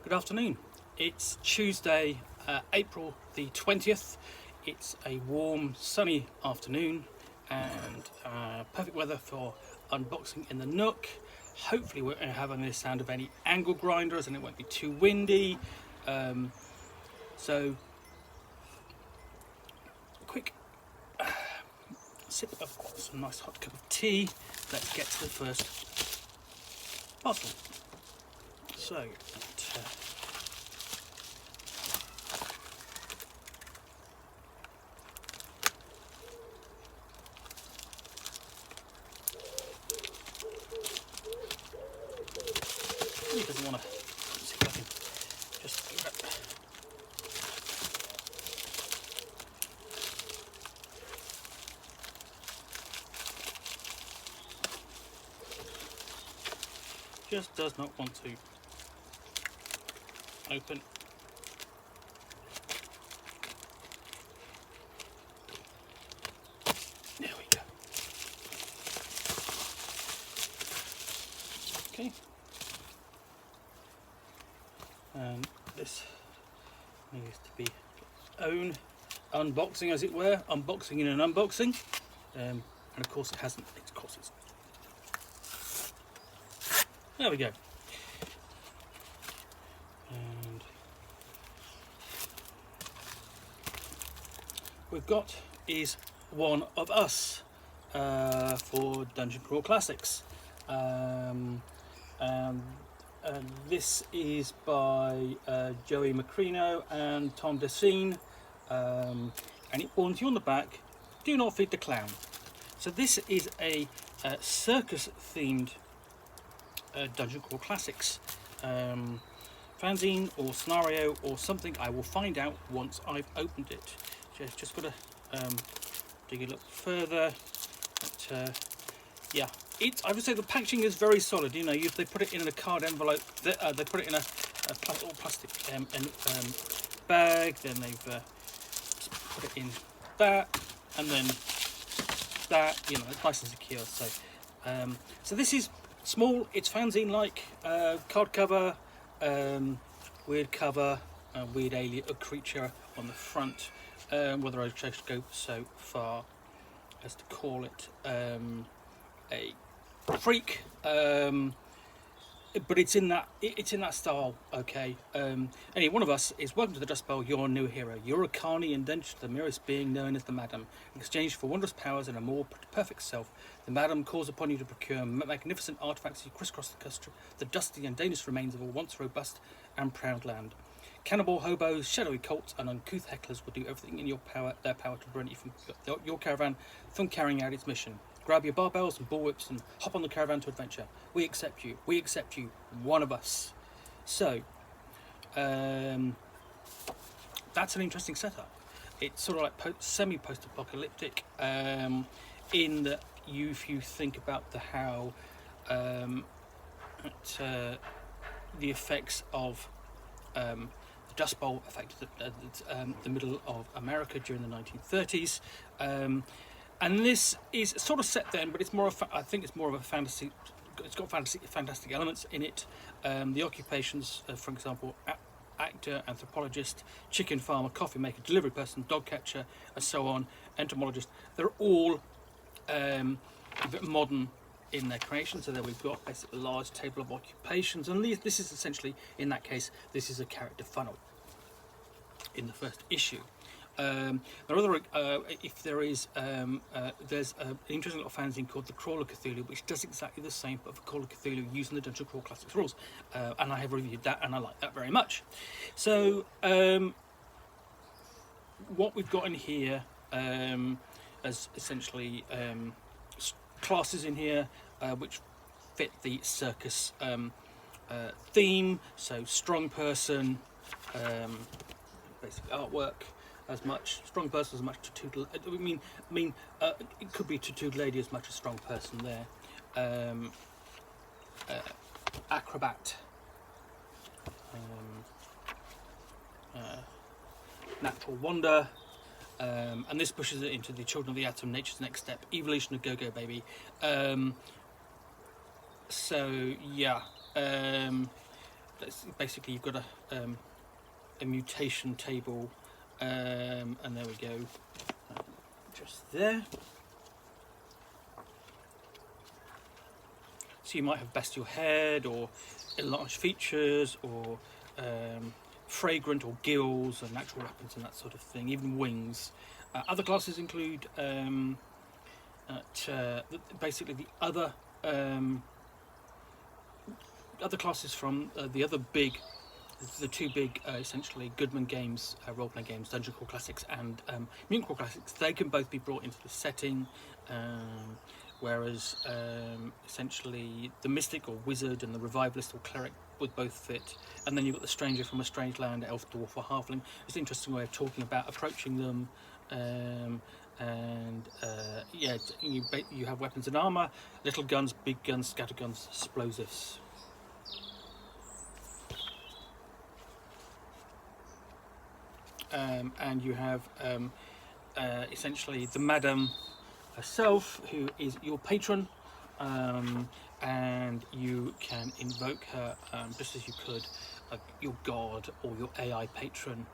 Good afternoon. It's Tuesday, April the 20th. It's a warm, sunny afternoon and perfect weather for unboxing in the Nook. Hopefully we won't have any sound of any angle grinders and it won't be too windy. So, a quick sip of some nice hot cup of tea. Let's get to the first parcel. So, he doesn't want to see if I can just give it. Just does not want to open. There we go. Okay. And this needs to be own unboxing, as it were, unboxing in an unboxing, and of course it hasn't. Of course it's. There we go. And we've got is One of Us for Dungeon Crawl Classics. This is by Joey Macrino and Tom Desine, and it warns you on the back, do not feed the clown. So this is a circus themed Dungeon Crawl Classics fanzine or scenario or something. I will find out once I've opened it. Just got to dig a little further. But, yeah, I would say the packaging is very solid. You know, they put it in a card envelope. They put it in a plastic bag. Then they've put it in that, and then that. You know, it's nice and secure. So, so this is small. It's fanzine-like card cover, weird cover, weird alien creature on the front. Whether I should go so far as to call it a freak, but it's in that style. Okay. Anyway, One of Us is welcome to the Dust Bowl. You're a new hero. You're a carny indentured to the merest being known as the Madam. In exchange for wondrous powers and a more perfect self, the Madam calls upon you to procure magnificent artifacts. You crisscross the dusty and dangerous remains of a once robust and proud land. Cannibal hobos, shadowy cults, and uncouth hecklers will do everything in their power to prevent you from your caravan from carrying out its mission. Grab your barbells and bullwhips and hop on the caravan to adventure. We accept you. We accept you. One of us. So, that's an interesting setup. It's sort of like semi-post-apocalyptic, in that if you think about how the effects of the Dust Bowl affected the middle of America during the 1930s. And this is sort of set then, but it's more of I think it's more of a fantasy. It's got fantastic elements in it. The occupations, for example, actor, anthropologist, chicken farmer, coffee maker, delivery person, dog catcher, and so on, entomologist. They're all a bit modern in their creation. So there we've got a large table of occupations, and this is essentially, in that case, this is a character funnel in the first issue. There are other, if there is, there's an interesting little fanzine called The Crawler Cthulhu, which does exactly the same, but for Call of Cthulhu using the Dungeon Crawl Classics rules, and I have reviewed that, and I like that very much. So, what we've got in here, as essentially classes in here, which fit the circus theme. So, strong person, basic artwork. As much strong person as much tattooed. It could be tattooed lady as much as strong person there. Acrobat, natural wonder, and this pushes it into the children of the atom, nature's next step, evolution of go-go baby. So yeah, basically you've got a mutation table, and there we go, just there. So you might have bestial head, or enlarged features, or fragrant, or gills, and natural weapons, and that sort of thing. Even wings. Other classes include basically the other classes from the two big essentially Goodman games, role-playing games, Dungeon Crawl Classics and Mutant Crawl Classics. They can both be brought into the setting, whereas essentially the Mystic or Wizard and the Revivalist or Cleric would both fit. And then you've got the Stranger from a Strange Land, Elf, Dwarf or Halfling. It's an interesting way of talking about approaching them. Yeah, you have weapons and armour, little guns, big guns, scatter guns, explosives. And you have essentially the Madame herself, who is your patron, and you can invoke her just as you could your god or your AI patron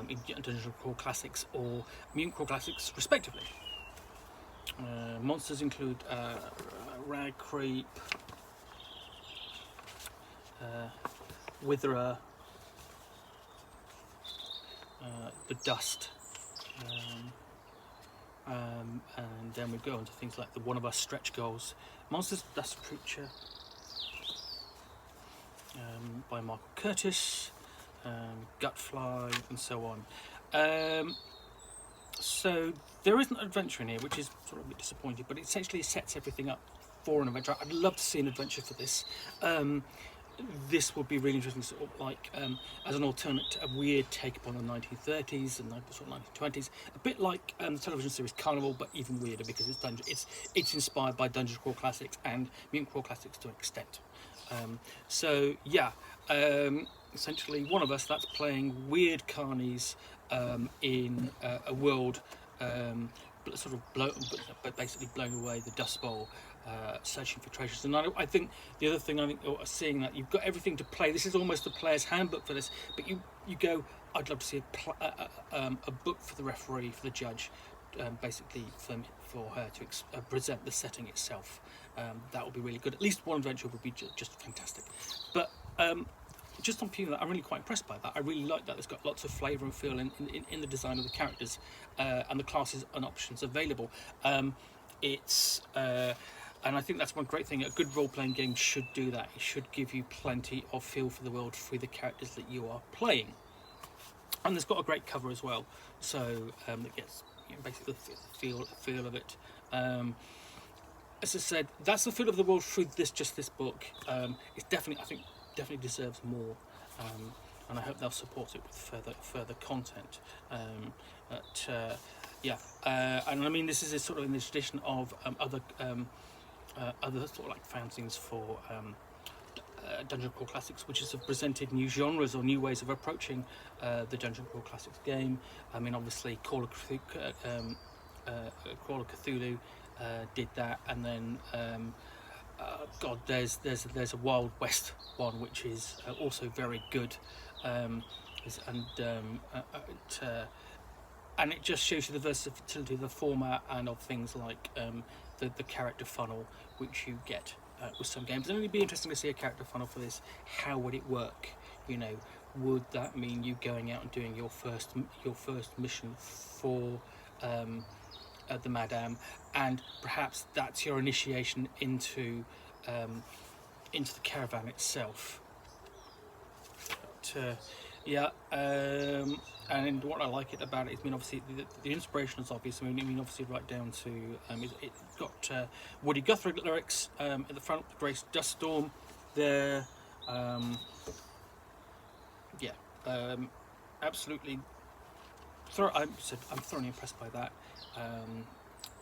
in Dungeon Crawl Classics or Mutant Crawl Classics, respectively. Monsters include Rag Creep, Witherer, the Dust, and then we go on to things like the One of Us stretch goals, Monsters Dust Creature by Michael Curtis, Gutfly, and so on. So there isn't an adventure in here, which is sort of a bit disappointing, but it essentially sets everything up for an adventure. I'd love to see an adventure for this. This would be really interesting, sort of like as an alternate, a weird take upon the 1930s and sort of 1920s, a bit like the television series Carnival, but even weirder because it's inspired by Dungeon Crawl Classics and Mutant Crawl Classics to an extent. So yeah, essentially one of us that's playing weird carnies in a world sort of basically blown away, the Dust Bowl, searching for treasures. And I think the other thing seeing that you've got everything to play. This is almost a player's handbook for this, but you go, I'd love to see a book for the referee, for the judge, basically for her to present the setting itself. That would be really good. At least one adventure would be just fantastic. But just on viewing that, I'm really quite impressed by that. I really like that. It's got lots of flavour and feel in the design of the characters and the classes and options available. And I think that's one great thing. A good role-playing game should do that. It should give you plenty of feel for the world through the characters that you are playing. And it's got a great cover as well, so it gets basically the feel of it. As I said, that's the feel of the world through this book. It's definitely deserves more, and I hope they'll support it with further content. And I mean, this is sort of in the tradition of other sort of like fanzines for Dungeon Crawl Classics, which have presented new genres or new ways of approaching the Dungeon Crawl Classics game. I mean, obviously, Call of Cthulhu did that, and then there's a Wild West one which is also very good, and it just shows you the versatility of the format and of things like the character funnel which you get with some games. And it'd be interesting to see a character funnel for this. How would it work? You know, would that mean you going out and doing your first mission for the Madame, and perhaps that's your initiation into the caravan itself? But, and what I like it about it is, I mean, obviously the inspiration is obvious. I mean, obviously right down to it's got Woody Guthrie lyrics at the front, Grace Duststorm there. Absolutely. I'm thoroughly impressed by that.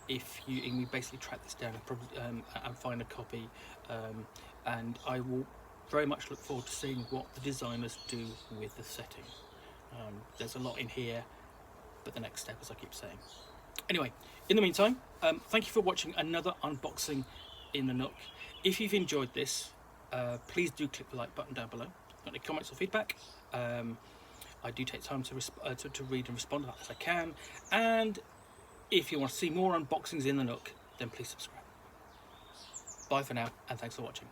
If you basically track this down and find a copy, and I will very much look forward to seeing what the designers do with the setting. There's a lot in here, but the next step, as I keep saying. Anyway, in the meantime, thank you for watching another unboxing in the Nook. If you've enjoyed this, please do click the like button down below. Got any comments or feedback? I do take time to read and respond as I can. And if you want to see more unboxings in the Nook, then please subscribe. Bye for now, and thanks for watching.